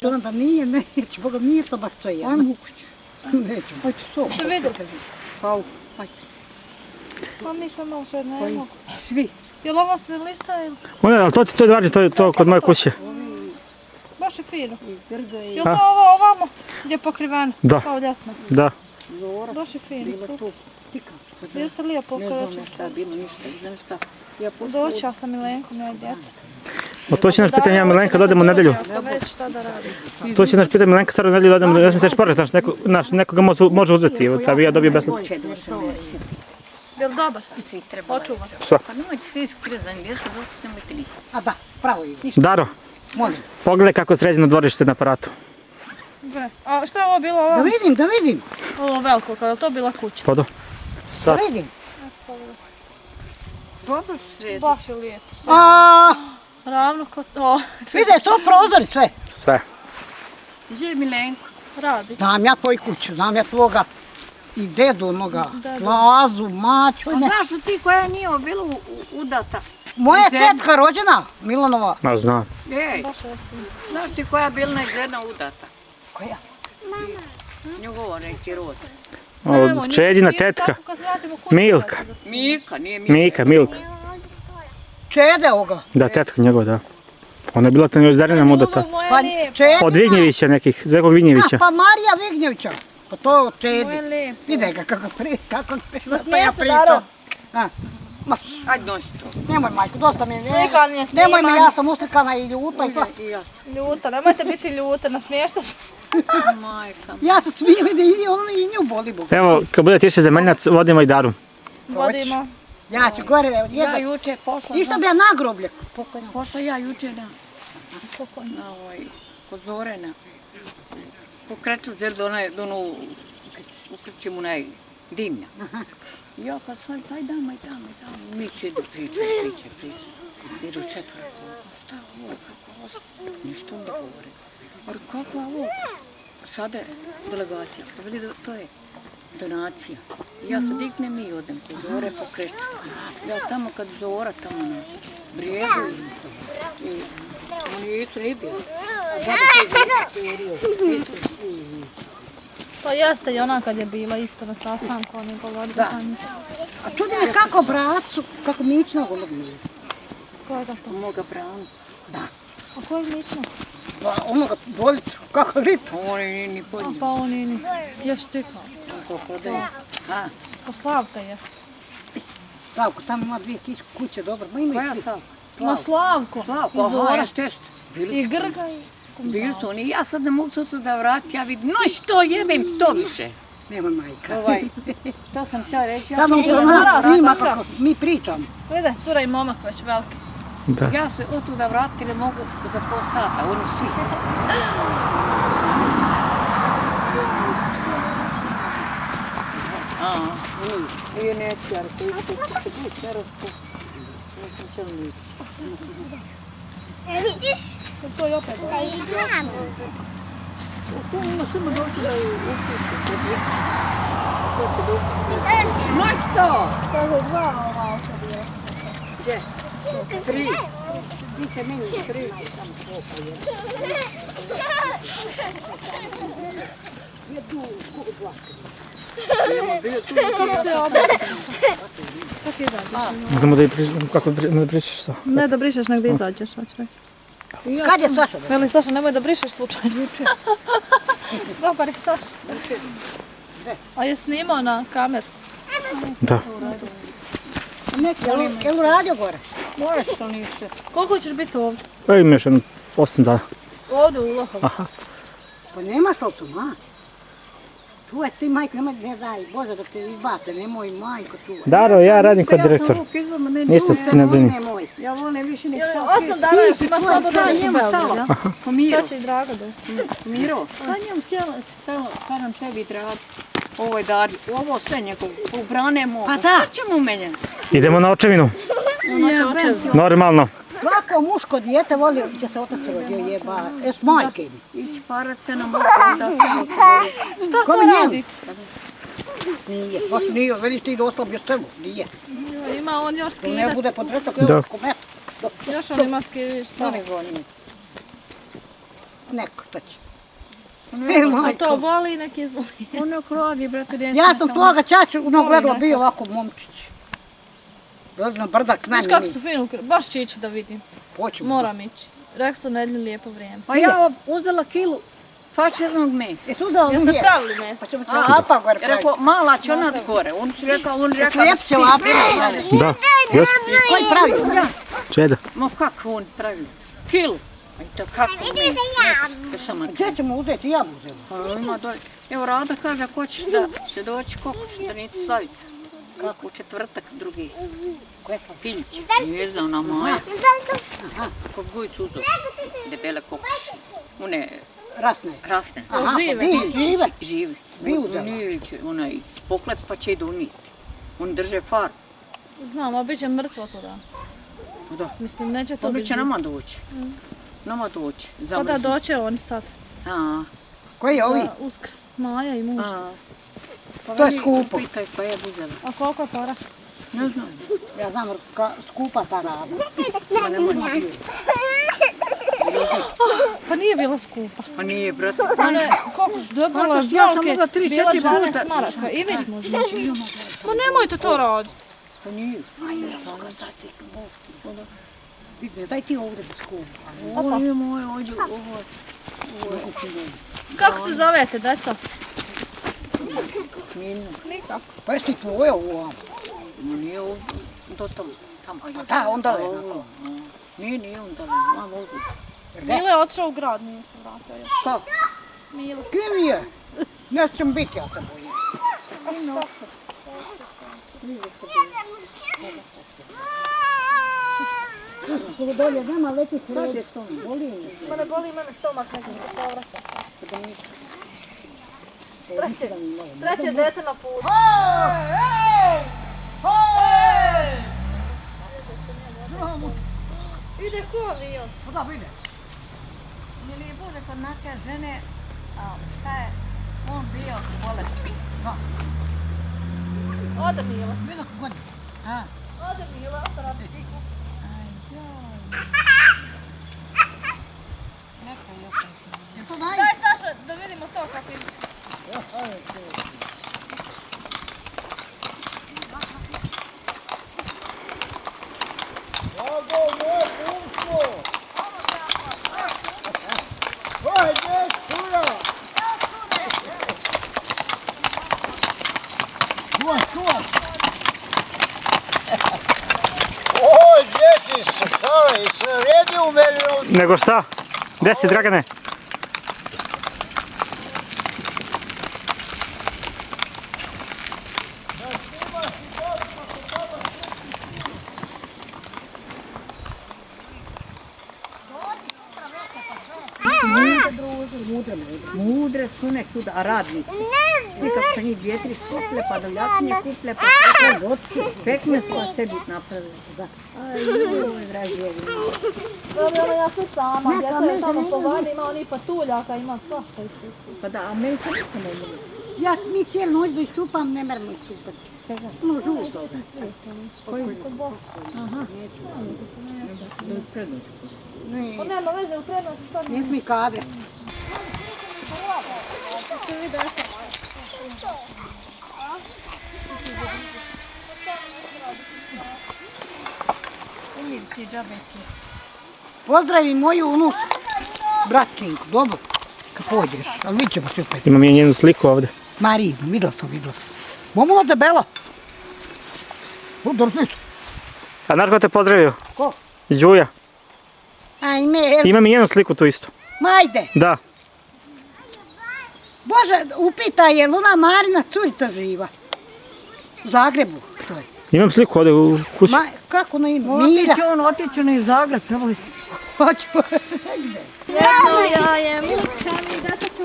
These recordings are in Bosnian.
To onda nije, neće, Boga, nije to baš sve jedno. Ajmo u kuću. Neću. Hajde, so. Što vidim? Hau, hajde. Pa nisam malo što ne mogu. Svi. Jel ovo se lista ili? Ali to ti to važi, to je to kod moje kuće. Baš je fino. Grga i Jel to ovo ovamo gdje je pokriveno? Da. Kao ljetno. Da. Zora. Baš je fino. Bila tu. Tika. Jeste lijepo Ne znam okrećeno. šta, bilo ništa, znam šta. Ja Doći, ja sam Milenko, moja djeca. To će nas pitanje, ja Milenka, da odemo u nedjelju. Ako već šta da radi. To će nas pitanje, Milenka, sad u nedjelju da odemo, ja sam teći porez, nekoga može uzeti, da bi ja dobio besplatno. Bil dobar? Svi treba. Počuva. Pa nemojte svi skrizani, vjeska dosta nemojte lisi. A da, pravo je. Daro, Molim. pogledaj kako je sređeno dvorište na aparatu. A šta je ovo bilo ovo? Da vidim. Ovo veliko, kada je to bila kuća? Podo. Da vidim. Dobro sredi. Baš je lijepo. A, Ravno kod... O, vide, to prozori sve. Sve. Gdje je Milenko? radi. Znam ja tvoju kuću, znam ja tvoga i dedu moga, Lazu, Maću. A znaš ti koja nije bila udata? Moja tetka rođena, Milanova. Ma znam. Ej, Baš je fino. znaš ti koja je bila žena udata? Koja? Njegova neki rod. Od Čedina tetka. Tako kad se vratimo kući. Milka. Mika, nije Mika. Milka. Čede ovoga. Da, tetka njegova, da. Ona je bila tam još Zarina udata. Ovo moje Pa lijepo. Čedina. Od Vignjevića nekih, Zekog Vignjevića. Pa Marija Vignjevića. Pa to je od Moje Čede. lijepo. Vide ga kako smiješno, Daro. Ajde nosi to. Nemoj majko, dosta mi je. Slikanje, Nemoj mi, snimanje. ja sam uslikana i ljuta i to. I ja. Ljuta, nemojte biti ljuta, nasmiješta se. Majka. Ja se smijem i ono i nju boli Bog. Evo, kad bude tiše zemeljac, vodimo i Daru. Vodimo. Ja ću gore, Ja juče pošla. išla bi ja na groblje. Pošla ja juče na kod Zorena. Pokreću zir do onu, ukrećem onaj dimnja. I ja kad sad, taj dama i tamo. Mi će idu priče. Idu četvrto. Šta ovo, kako ovo? Ništa onda govore. Ali kako ovo? Sada je delegacija. Pa veli da to je donacija. I ja se dignem i odem kod Zore pokreću. Ja tamo kad Zora tamo na brijegu i oni isto ne bio. To jeste i ona kad je bila isto na sastanku, on je govorio sa njim. A čudi me kako bracu, kako Mićno golubnije. Ko je to? Moga brana. A ko je Mićno? Onoga Bolicu, kako rita. Oni ni A podnije. pa on i ni. Još ti kao. Kako da je. A, Po Slavka je. Slavko, tamo ima dvije kuće, dobro. Ma ima koja i sad? Ma Slavko. Slavko, I aha, Zora. jeste. I Grga i... Bili su oni, ja sad ne mogu to da vratim, ja vidim, no što jebem to više. Nema majka. To sam htjela reći, Sad vam to Saša. snima kako mi pričamo. Vide, cura i momak već veliki. Da. ja se od tuda vratila mogu za pol sata, oni svi. I neću, jer to isto će biti, nisam će li To je opet. Tu ima samo doći da upišu, kod već. To će doći. No što? Kaže dva ova osoba je. Gdje? 3. Ti se meni 3. Tamo kopa je. Je tu plaka. Kako izađeš? Znamo da kako da pričaš sa. Ne da brišeš, nek da izađeš, hoću reći. Kad je Saša? Veli Saša, nemoj da brišeš slučajno. Dobar je Saša. A je snimao na kameru? Da. Jel uradio gore? Moraš to niste. Koliko ćeš biti ovdje? Pa imaš 8 dana. Ovdje u Lohovu. Pa nemaš automat. Čuvaj ti majko, nemoj, ne daj, Bože da te izbate, nemoj majko čuvaj. Daro, ja radim kod direktor. Ništa se ti ne brini. Nemoj. Ja volim više nek Jel, sad. 8 dana još ima slobodno da njemu u Belgradu, stala. ja? Pomiro. To će i drago da je. Miro, sa njom staram sebi trad. Ovo je dar, ovo sve njegov, ubranemo. Pa da. Šta ćemo u mene? Idemo na očevinu. Ona će očevi. Normalno. Svako muško dijete voli će se otac rodio jeba, s majke mi. Ići parat se na mogu da se Šta to Kome njemu? radi? Nije, baš nije, veliš ti da oslabio temu, nije. Ima on još To ne skide. bude pod retok, Da. evo komet. Još on ima skide, šta? ne govorim. neko, šta će. A to voli nek izvoli. Ono radi, brate, djeca. Ja sam toga čaču gledala bio ovako momčić. Rozna brdak na Znaš kako su fino, baš će ići da vidim. Hoćemo. Moram ići. Rekla sam nedjelju lijepo vrijeme. Pa ja uzela kilu faširnog mesa. Jesu udala Jeste nije? pravili mjesto? Pa ćemo ćevapa gore Ja rekao, mala ćonat gore. On su rekao, Slijep ćevapa. Da, jes? Koji pravi? Ja, Čeda. ma kako on pravi? Kilu. A i to kako mesa. Gdje ćemo uzeti? Ja uzem. Pa ima dolje. Evo Rada kaže, ako hoćeš da će doći kokoš, da nije ti Slavica. Kako? U četvrtak drugi. Pilić. Ne znam, ona Maja. Kod Gujicu uzeo. Debele kokoši. One Rasne. krasne. Aha, Žive. Žive. Živi. Bi uzela. Nije će onaj poklep pa će i donijeti. Oni drže far. Znam, a bit će mrtvo to da. Da. Mislim, neće to To biti. će nama doći. Nama doći. Pa da doće on sad. A, Koji je ovi? Za Uskrs, Maja i muž. a. Pa To je vi skupo. Pitaj pa je uzela. A koliko je para? Ne znam. Ja znam skupa ta rada. Pa nemoj. Pa nije bila skupa. Pa nije, brate. Ona je kokoš dobila Pa, ja sam velike, mogla 3-4 bila 12 puta. maraka. I već može ići. Ma nemojte to raditi. Pa nije. Vidne, daj ti ovdje da skupa. Ovo nije moje, ođe, ovo. Kako se zovete, deco? Milno. Nikako. Pa jesi tvoje ovo? Ma nije ovo. Do tamo. Tamo. Da, onda je. Ovo. Nije onda. Mam ovdje. Mile je otišao u grad, nije se vratio još. Kako? Mile. Kim je? Neću biti, ja se bojim. Ovo dolje nema leti krede. Boli me. Ma ne boli mene stomak nekim se povraća. Treće dete na putu. Ide ko avion. Pa da, vidi. Ili je bude kod neke žene, a šta je on bio bolestan. Ode Mile. Bilo god. A, Ode Mile, otarati tiku. je to naj? Daj Saša da vidimo to kako ide. Oj, djeci se stale, se redi u meni. Nego šta? Gde si, Dragane? Mudre su nek tu da radnici. I kako se njih 2-3 skuple, pa doljakinje kuple, pa pekme pa sebi napravili. Aj, joj, dragi ovi. Dobro, ali ja sam sama, djeca je tamo po vani, ima oni patuljaka, ima svašta i sve. Pa da, a meni se ništa ne može. Ja mi cijelu noć da iščupam, ne meram iščupati. No, žuto. Kod Boga. Ne, Pa nema veze, u prednosti sad nis mi kadre. Pozdravi moju unuk, bratčinku, dobro, kad pođeš, ali vidit ćemo sve opet. Imam ja njenu sliku ovde. Mariju, vidjela sam. Momula debela. O, držiš. A znaš ko te pozdravio? Ko? Đuja. Ajme, Imam i njenu sliku tu isto. majde. Da. Bože, upitaj je li ona Marina curica živa? U Zagrebu, to je. Imam sliku ovde u kući. Kako ona ime? Mira. Otići na iz Zagreb, nemoj se. Hoću. jedno jaje, mučani, djetetu.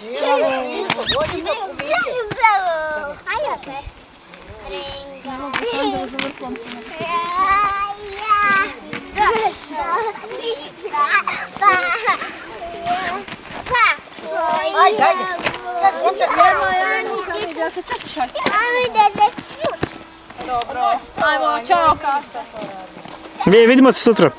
Jedno jaje, mučani, djetetu. Dobro, ajmo, čao, kašta. Vidimo se sutra.